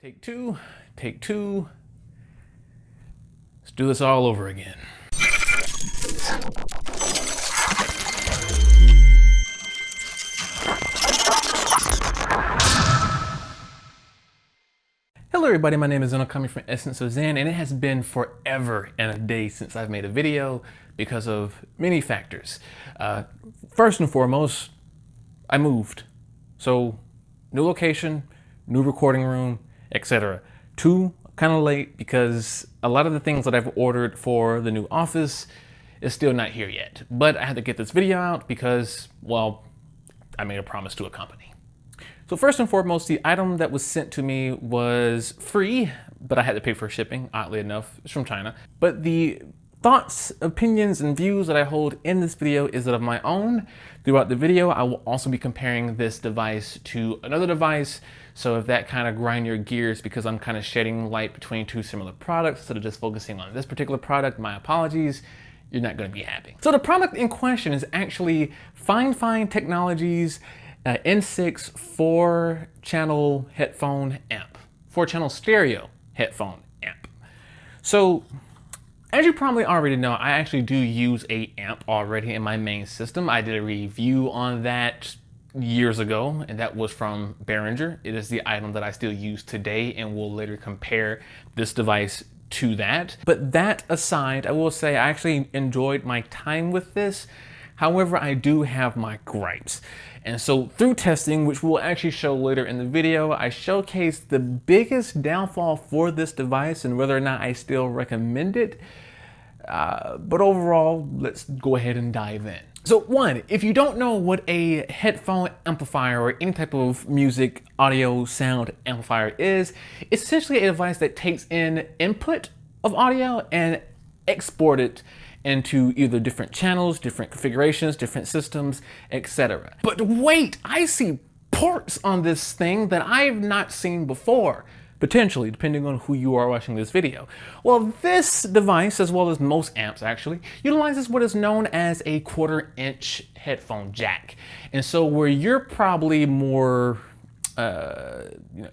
Take two, take two. Let's do this all over again. Hello everybody, my name is Zen, coming from Essence of Zen, and it has been forever and a day since I've made a video because of many factors. First and foremost, I moved. So, new location, new recording room, etc. Two, kind of late because a lot of the things that I've ordered for the new office is still not here yet. But I had to get this video out because, well, I made a promise to a company. So first and foremost, the item that was sent to me was free, but I had to pay for shipping, oddly enough. It's from China. But the thoughts, opinions, and views that I hold in this video is that of my own. Throughout the video, I will also be comparing this device to another device. So if that kind of grind your gears because I'm kind of shedding light between two similar products instead of just focusing on this particular product, my apologies. You're not going to be happy. So the product in question is actually FiFine Technologies N6 4-channel headphone amp, 4-channel stereo headphone amp. So as you probably already know, I actually do use a amp already in my main system. I did a review on that years ago, and that was from Behringer. It is the item that I still use today, and will later compare this device to that. But that aside, I will say I actually enjoyed my time with this. However, I do have my gripes. And so through testing, which we'll actually show later in the video, I showcased the biggest downfall for this device and whether or not I still recommend it. But overall, let's go ahead and dive in. So one, if you don't know what a headphone amplifier or any type of music, audio, sound amplifier is, it's essentially a device that takes in input of audio and export it into either different channels, different configurations, different systems, etc. But wait, I see ports on this thing that I've not seen before. Potentially, depending on who you are watching this video. Well, this device, as well as most amps actually, utilizes what is known as a 1/4-inch headphone jack. And so where you're probably more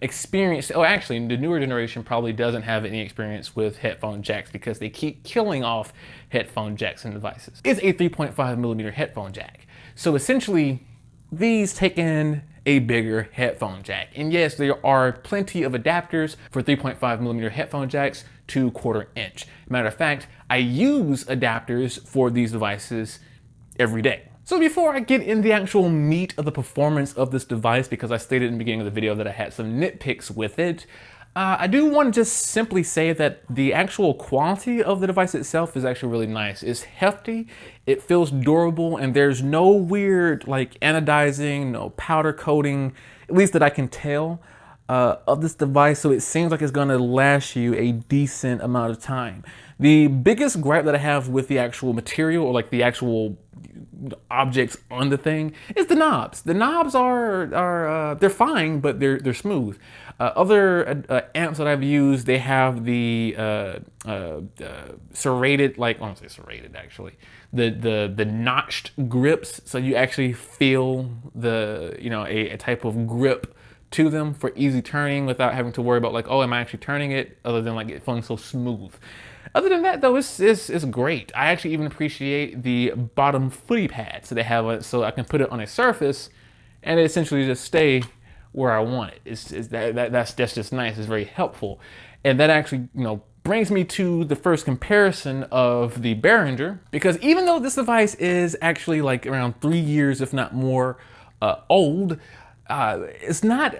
experienced, oh actually the newer generation probably doesn't have any experience with headphone jacks because they keep killing off headphone jacks and devices. It's a 3.5mm headphone jack. So essentially, these take in a bigger headphone jack. And yes, there are plenty of adapters for 3.5mm headphone jacks to 1/4-inch. Matter of fact, I use adapters for these devices every day. So before I get in the actual meat of the performance of this device, because I stated in the beginning of the video that I had some nitpicks with it, I do want to just simply say that the actual quality of the device itself is actually really nice. It's hefty, it feels durable, and there's no weird like anodizing, no powder coating, at least that I can tell, of this device. So it seems like it's gonna last you a decent amount of time. The biggest gripe that I have with the actual material, or like the actual objects on the thing, is the knobs. The knobs are they're fine, but they're smooth. Other amps that I've used, they have the serrated, like, I don't say serrated actually, the notched grips, so you actually feel the, you know, a type of grip to them for easy turning without having to worry about like, oh, am I actually turning it, other than like it feeling so smooth. Other than that though, it's great. I actually even appreciate the bottom footy pad. So they have it so I can put it on a surface and it essentially just stay where I want it. That's just nice. It's very helpful. And that actually, you know, brings me to the first comparison of the Behringer, because even though this device is actually like around 3 years, if not more, old, it's not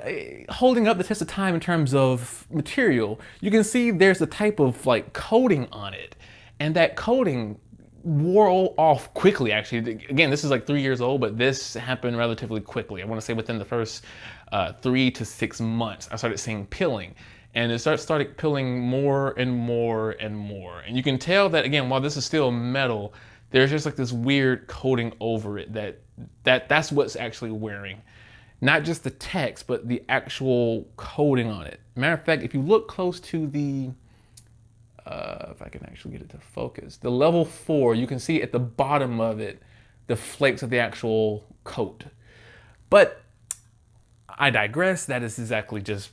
holding up the test of time in terms of material. You can see there's a type of like coating on it, and that coating wore off quickly actually. Again, this is like 3 years old, but this happened relatively quickly. I want to say within the first 3 to 6 months, I started seeing pilling. And it started pilling more and more and more. And you can tell that, again, while this is still metal, there's just like this weird coating over it that's what's actually wearing. Not just the text, but the actual coating on it. Matter of fact, if you look close to the, if I can actually get it to focus, the level 4, you can see at the bottom of it, the flakes of the actual coat. But I digress. That is exactly just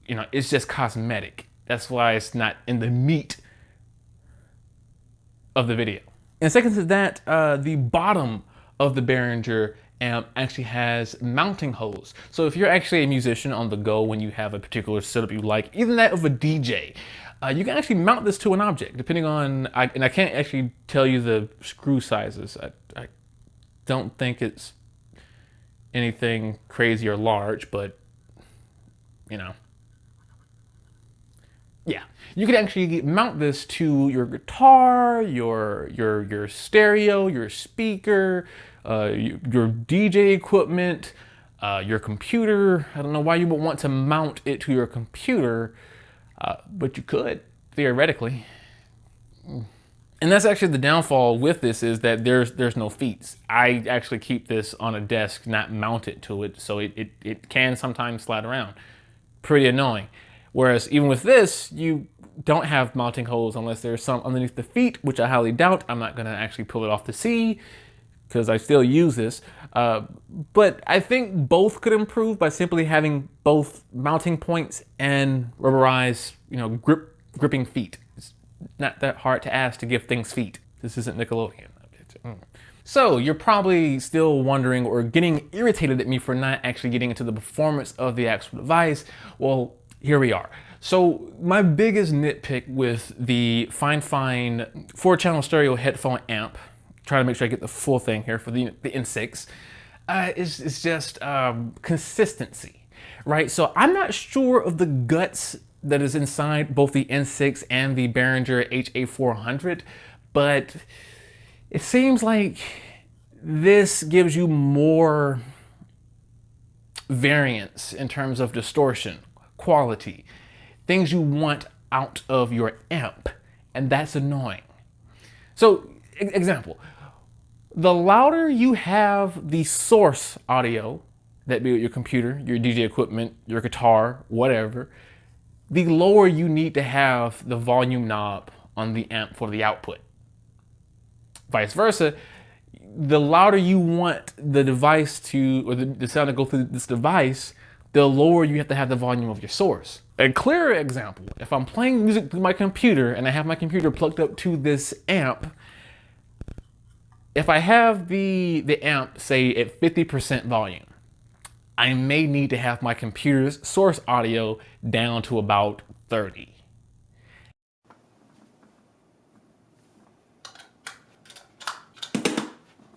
it's just cosmetic. That's why it's not in the meat of the video. And second to that, the bottom of the Behringer amp actually has mounting holes. So if you're actually a musician on the go when you have a particular setup you like, even that of a DJ, you can actually mount this to an object depending on, and I can't actually tell you the screw sizes. I don't think it's anything crazy or large, but yeah, you can actually mount this to your guitar, your stereo, your speaker, your DJ equipment, your computer. I don't know why you would want to mount it to your computer, but you could, theoretically. And that's actually the downfall with this, is that there's no feet. I actually keep this on a desk, not mount it to it, so it can sometimes slide around. Pretty annoying. Whereas even with this, you don't have mounting holes unless there's some underneath the feet, which I highly doubt. I'm not gonna actually pull it off to see, because I still use this. But I think both could improve by simply having both mounting points and rubberized, gripping feet. It's not that hard to ask to give things feet. This isn't Nickelodeon. So you're probably still wondering or getting irritated at me for not actually getting into the performance of the actual device. Well, here we are. So my biggest nitpick with the FiFine 4-channel stereo headphone amp, trying to make sure I get the full thing here for the N6, is just consistency, right? So I'm not sure of the guts that is inside both the N6 and the Behringer HA400, but it seems like this gives you more variance in terms of distortion, quality, things you want out of your amp, and that's annoying. So, example, the louder you have the source audio, that be your computer, your DJ equipment, your guitar, whatever, the lower you need to have the volume knob on the amp for the output. Vice versa, the louder you want the device to, or the sound to go through this device, the lower you have to have the volume of your source. A clearer example, if I'm playing music through my computer and I have my computer plugged up to this amp, if I have the amp, say, at 50% volume, I may need to have my computer's source audio down to about 30.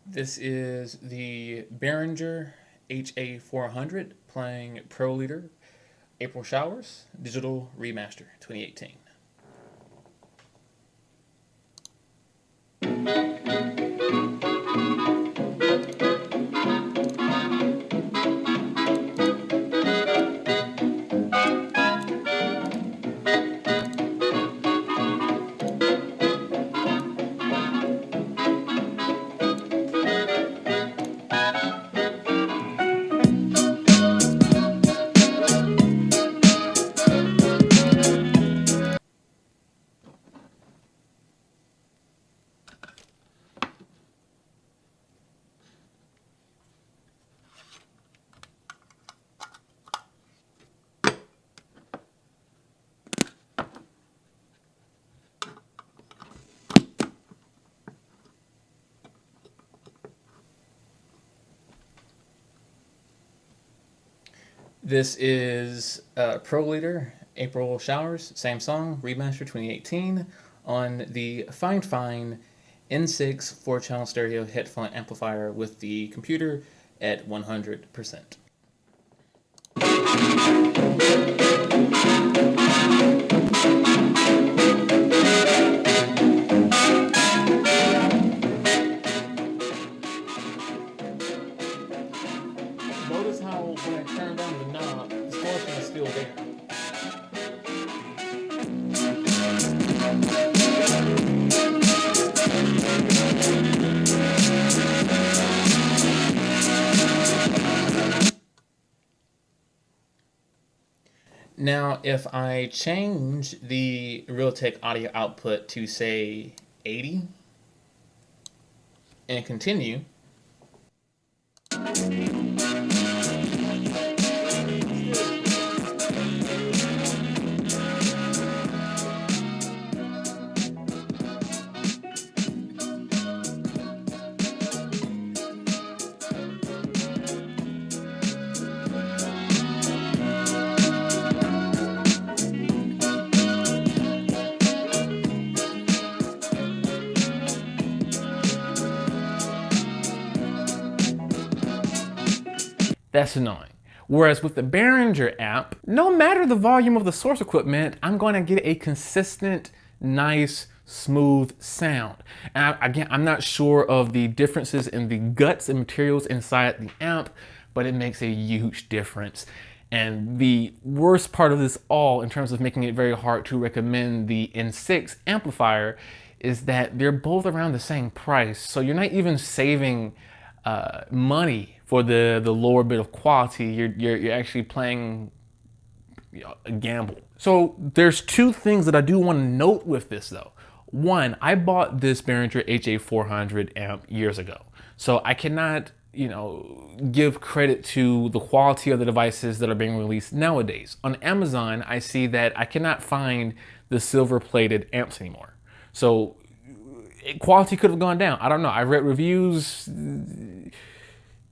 This is the Behringer HA400 playing Pro Leader April Showers Digital Remaster 2018. This is Pro Leader April Showers, same song, Remaster 2018, on the FiFine N6 4-channel stereo headphone amplifier with the computer at 100%. Notice how when I turn down the knob, the distortion is still there. Now, if I change the Realtek audio output to, say, 80 and continue, That's annoying. Whereas with the Behringer app, no matter the volume of the source equipment, I'm going to get a consistent, nice, smooth sound. And again, I'm not sure of the differences in the guts and materials inside the amp, but it makes a huge difference. And the worst part of this all, in terms of making it very hard to recommend the N6 amplifier, is that they're both around the same price. So you're not even saving money for the lower bit of quality. You're actually playing, you know, a gamble. So there's two things that I do want to note with this though. One, I bought this Behringer HA400 amp years ago, so I cannot, you know, give credit to the quality of the devices that are being released nowadays. On Amazon, I see that I cannot find the silver-plated amps anymore. So quality could have gone down. I don't know. I read reviews.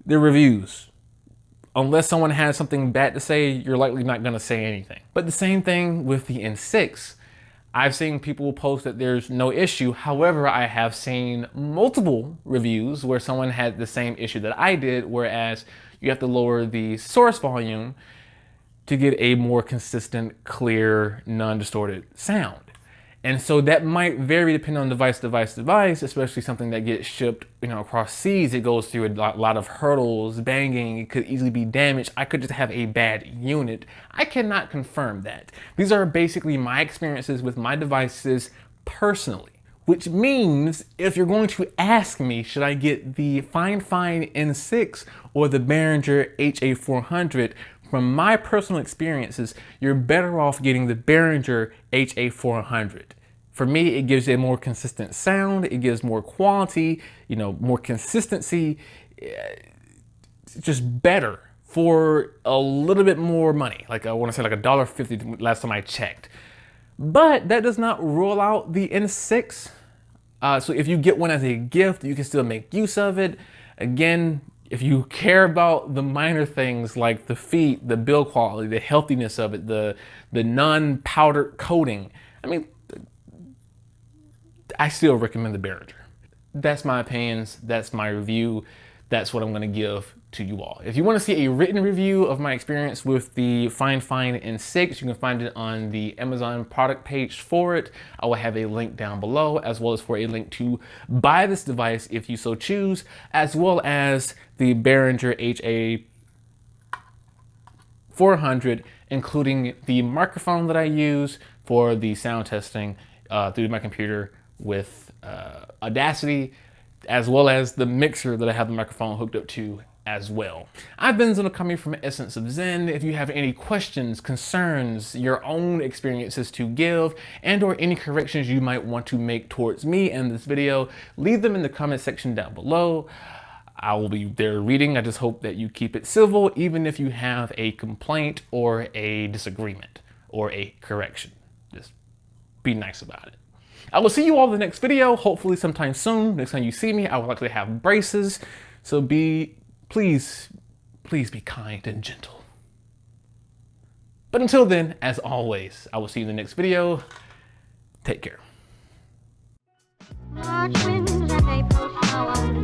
They're reviews. Unless someone has something bad to say, you're likely not going to say anything. But the same thing with the N6. I've seen people post that there's no issue. However, I have seen multiple reviews where someone had the same issue that I did, whereas you have to lower the source volume to get a more consistent, clear, non-distorted sound. And so that might vary depending on device, especially something that gets shipped, you know, across seas. It goes through a lot of hurdles, banging, it could easily be damaged. I could just have a bad unit. I cannot confirm that. These are basically my experiences with my devices personally, which means if you're going to ask me, should I get the FiFine N6 or the Behringer HA400, from my personal experiences, you're better off getting the Behringer HA400. For me, it gives you a more consistent sound, it gives more quality, you know, more consistency. It's just better for a little bit more money. Like I want to say like $1.50 last time I checked. But that does not rule out the N6. So if you get one as a gift, you can still make use of it. Again, if you care about the minor things like the feet, the build quality, the healthiness of it, the non-powdered coating, I mean, I still recommend the Behringer. That's my opinions, that's my review, that's what I'm gonna give to you all. If you wanna see a written review of my experience with the FiFine N6, you can find it on the Amazon product page for it. I will have a link down below, as well as for a link to buy this device if you so choose, as well as the Behringer HA400, including the microphone that I use for the sound testing through my computer with Audacity, as well as the mixer that I have the microphone hooked up to as well. I've been Zen coming from Essence of Zen. If you have any questions, concerns, your own experiences to give, and or any corrections you might want to make towards me in this video, leave them in the comment section down below. I will be there reading. I just hope that you keep it civil, even if you have a complaint or a disagreement or a correction. Just be nice about it. I will see you all in the next video, hopefully sometime soon. Next time you see me, I will likely have braces. So please be kind and gentle. But until then, as always, I will see you in the next video. Take care. March winds and April showers.